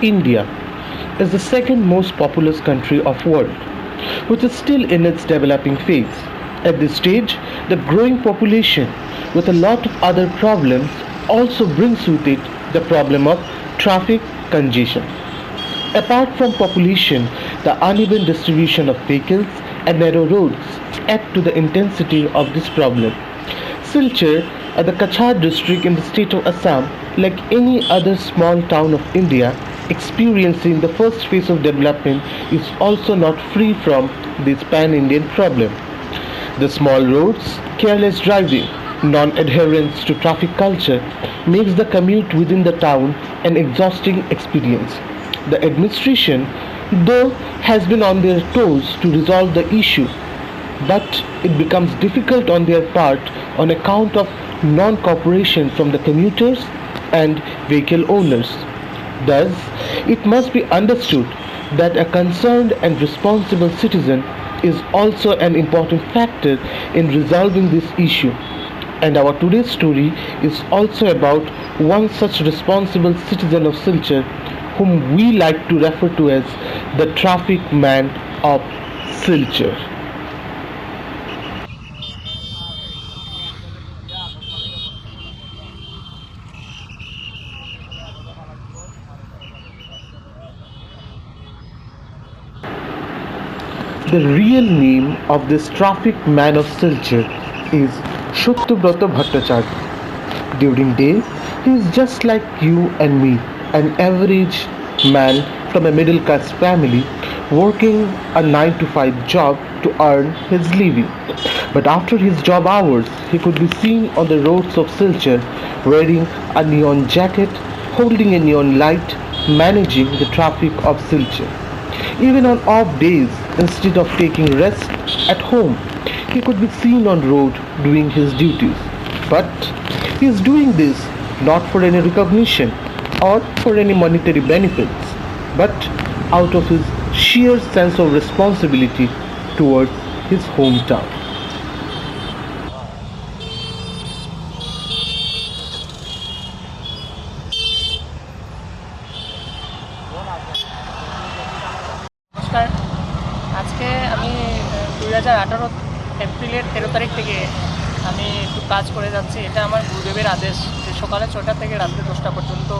India is the second most populous country of world, which is still in its developing phase. At this stage, the growing population with a lot of other problems also brings with it the problem of traffic congestion. Apart from population, the uneven distribution of vehicles and narrow roads add to the intensity of this problem. Silchar, the Kachar district in the state of Assam, like any other small town of India, experiencing the first phase of development, is also not free from this pan-Indian problem. The small roads, careless driving, non-adherence to traffic culture makes the commute within the town an exhausting experience. The administration, though, has been on their toes to resolve the issue, but it becomes difficult on their part on account of non-cooperation from the commuters and vehicle owners. Thus, it must be understood that a concerned and responsible citizen is also an important factor in resolving this issue. And our today's story is also about one such responsible citizen of Silchar, whom we like to refer to as the traffic man of Silchar. The real name of this traffic man of Silchar is Shatyabrata Bhattacharya. During day, he is just like you and me, an average man from a middle class family working a 9 to 5 job to earn his living. But after his job hours, he could be seen on the roads of Silchar wearing a neon jacket, holding a neon light, managing the traffic of Silchar. Even on off days, instead of taking rest at home, he could be seen on road doing his duties. But he is doing this not for any recognition or for any monetary benefits, but out of his sheer sense of responsibility towards his hometown. নমস্কার। আজকে আমি 2018 এপ্রিলের 13 তারিখ থেকে আমি একটু কাজ করে যাচ্ছি। এটা আমার গুরুদেবের আদেশ যে সকালে 6টা থেকে রাত্রি 10টা পর্যন্ত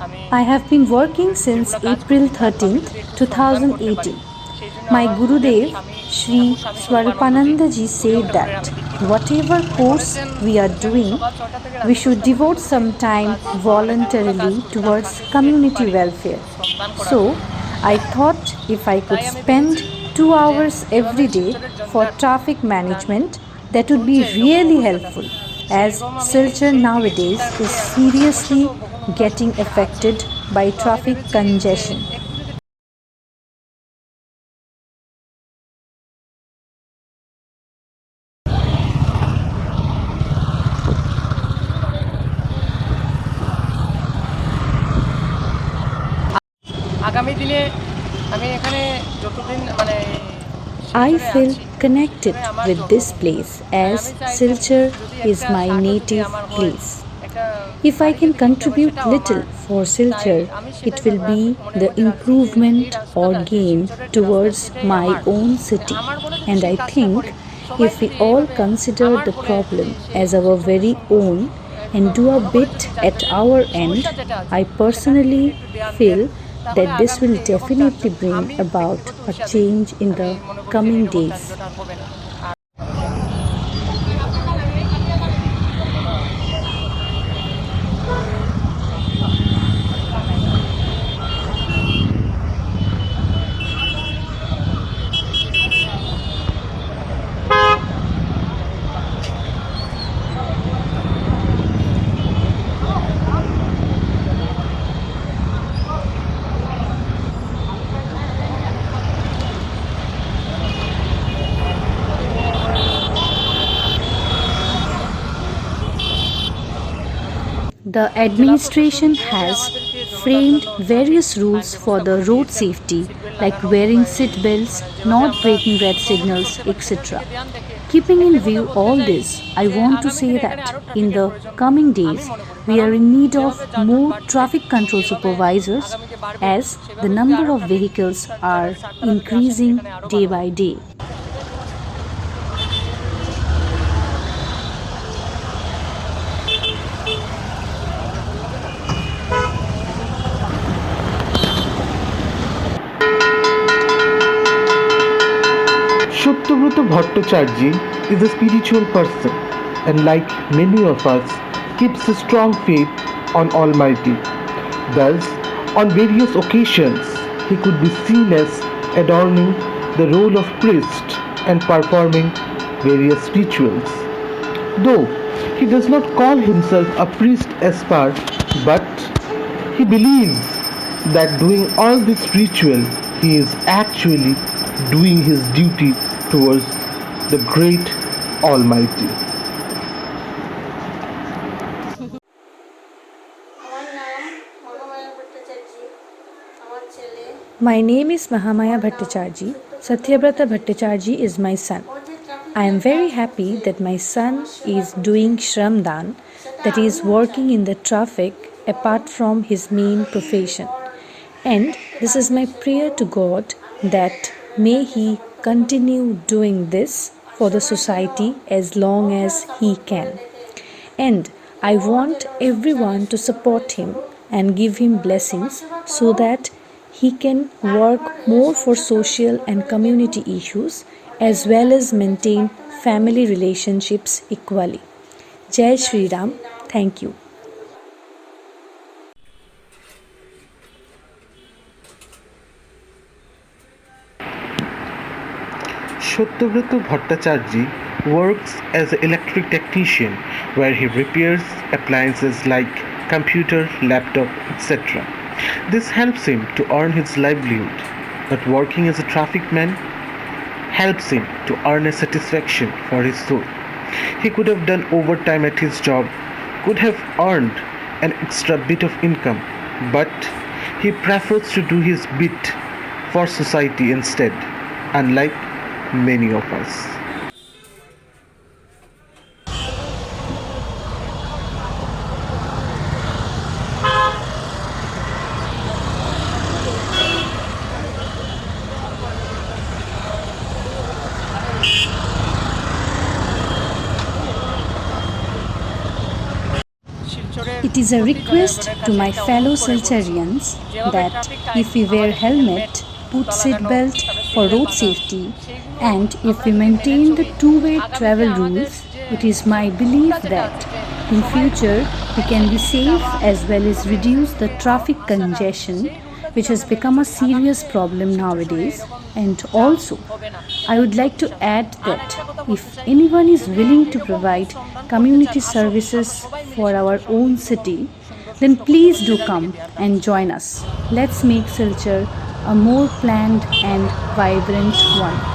আমি I have been working since কিছুটা কাজ April করি। তারপর 13th, যদি একটু শ্রমদান করতে পারি 2018. সেই জন্য My আমার গুরুদেব Gurudev স্বামী Sri প্রভু স্বামী স্বরূপানন্দজি Swarupanandaji উনি said ওটা করে that আমি দীক্ষিত। whatever উনি course বলেছেন we are যে আমি doing, সকাল 6টা থেকে we রাত্রি should 10টা devote পর্যন্ত some time কাজ করি। voluntarily কাজ করি তার towards ফাঁকে যদি একটু community পারি welfare. শ্রমদান করার। So, I thought if I could তাই আমি spend ভেবেছি 2 যে hours যেভাবে every day শিলচরের for জঞ্জাট traffic management, that would be চলছে এরকম really অবস্থাটা helpful, as সেরকম আমি Silchar সেই দিকে nowadays চিন্তা is করে আমি বসে seriously তো বহু কাজ getting সমস্যা আছে। affected by তো আমি traffic ভেবেছি যে congestion. একটু যদি আগামী দিনে আমি এখানে যতদিন মানে I শিলচরে feel আছি connected শিলচরে আমার with জন্ম this place তাই as আমি চাই যে Silchar যদি is একটা my সাহায্য যদি native আমার হয় place. একটা If I বাড়ি can যদি কিনতে হয় contribute সেটাও আমার little for তাই Silchar, আমি it সেটাই will be মনের the মধ্যে রাখছি যে এই improvement or রাস্তাটা যে gain শিলচরের যে রাস্তা towards সেটাই my আমার own যে city. আমার বলে যদি And সেই I কাজটা think করি সবাই if we যদি all এইভাবে consider আমার the বলে problem যদি সেই as our শিলচরের very own and একদম do a ভালো করে bit যদি at যানজটের our end, সমস্যা যেটা আছে I সেখান থেকে personally যদি একটু ধ্যান দেন feel তাহলে that this will আগামীতে এরকম definitely যানজট bring আমি about ব্যক্তিগত a হিসাবে change in আমি the মনে করি যে coming এরকম days. যানজট আর হবে না। The administration has framed various rules for the road safety, like wearing seat belts, not breaking red signals, etc. Keeping in view all this, I want to say that in the coming days, we are in need of more traffic control supervisors as the number of vehicles are increasing day by day. Shatyavrata Bhattacharya is a spiritual person and, like many of us, keeps a strong faith on Almighty. Thus, on various occasions, he could be seen as adorning the role of priest and performing various rituals. Though he does not call himself a priest as per, but he believes that doing all this ritual, he is actually doing his duty towards the great Almighty. My name is Mahamaya Bhattacharjee. Satyabrata Bhattacharjee is my son. I am very happy that my son is doing Shramdan, that is working in the traffic apart from his main profession. And this is my prayer to God that may he continue doing this for the society as long as he can. And I want everyone to support him and give him blessings so that he can work more for social and community issues as well as maintain family relationships equally. Jai Shri Ram. Thank you. Shatyavrata Bhattacharya works as an electric technician where he repairs appliances like computer, laptop, etc. This helps him to earn his livelihood, but working as a traffic man helps him to earn a satisfaction for his soul. He could have done overtime at his job, could have earned an extra bit of income, but he prefers to do his bit for society instead, unlike many of us. It is a request to my fellow Silcharians that if we wear helmet, put seat belt for road safety, and if we maintain the two-way travel rules, it is my belief that in future we can be safe as well as reduce the traffic congestion, which has become a serious problem nowadays. And also, I would like to add that if anyone is willing to provide community services for our own city, then please do come and join us. Let's make Silchar a more planned and vibrant one.